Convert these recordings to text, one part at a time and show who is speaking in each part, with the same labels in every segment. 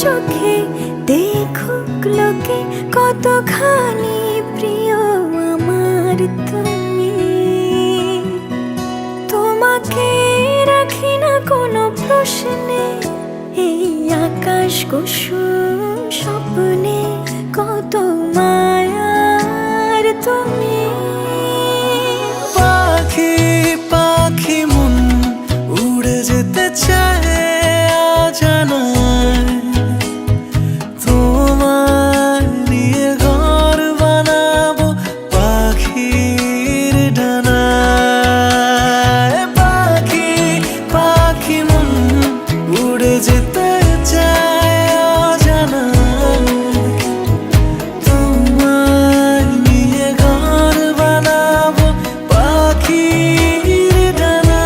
Speaker 1: চোখে দেখুক লোকে কতখানি প্রিয় আমার তুমি। তোমাকে রাখি না কোনো প্রশ্নে, এই আকাশ কুসুম স্বপ্নে কত মায়ার তুমি।
Speaker 2: পাখি পাখি মন উড়ে যেতে চায় অজানায়, তোমায় নিয়ে ঘর বানাবো পাখির ডানায়। পাখি পাখি মন উড়ে যেতে চায় অজানায়, তোমায় নিয়ে ঘর বানাবো পাখির ডানায়।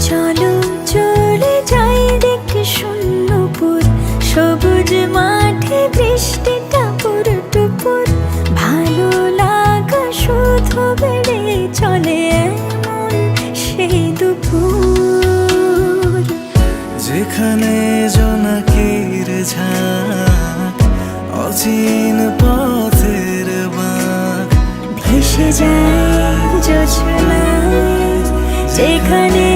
Speaker 1: চলো চলে যাই দেখে শূন্যপুর, সবুজ মাঠে বৃষ্টিটা পুর টুপুর। ভালো লাগা শুধু বেড়ে চলে এমন সেই দুপুর,
Speaker 2: যেখানে জোনাকির ঝাঁক অচিন পথের বাঁক
Speaker 1: ভেসে যায় জোছনায়, যেখানে